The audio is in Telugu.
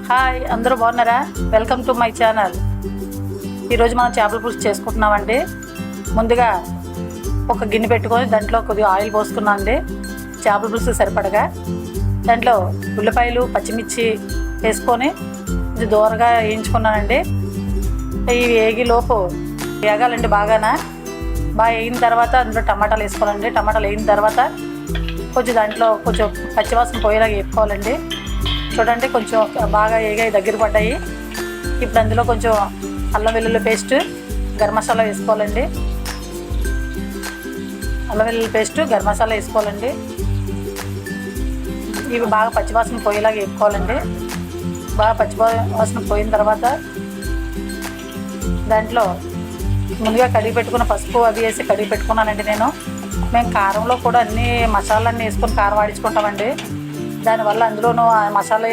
హాయ్, అందరూ బాగున్నారా? Welcome to my channel. ఈరోజు మనం చేపల పులుసు చేసుకుంటున్నామండి. ముందుగా ఒక గిన్నె పెట్టుకొని దాంట్లో కొద్దిగా ఆయిల్ పోసుకున్నామండి. చేపల పులుసు సరిపడగా దాంట్లో ఉల్లిపాయలు పచ్చిమిర్చి వేసుకొని ఇది దూరగా వేయించుకున్నానండి. ఇవి వేగిలోపు వేగాలండి. బాగా వేగిన తర్వాత అందులో టమాటాలు వేసుకోవాలండి. టమాటాలు వేగిన తర్వాత కొంచెం దాంట్లో కొంచెం పచ్చివాసన పోయేలాగా వేపుకోవాలండి. చూడండి, కొంచెం బాగా వేగాయి, దగ్గర పడ్డాయి. ఇప్పుడు అందులో కొంచెం అల్లం వెల్లుల్లి పేస్ట్, గరం మసాలా వేసుకోవాలండి. అల్లం వెల్లుల్లి పేస్ట్, గరం మసాలా వేసుకోవాలండి. ఇవి బాగా పచ్చివాసన పోయేలాగా వేపుకోవాలండి. బాగా పచ్చివాసన పోయిన తర్వాత దాంట్లో ముందుగా కడిగి పెట్టుకున్న పసుపు అవి వేసి కడిగి పెట్టుకున్నానండి. మేము కారంలో కూడా అన్ని మసాలాన్ని వేసుకొని కారం ఆడించుకుంటామండి. దానివల్ల అందులోనూ ఆ మసాలా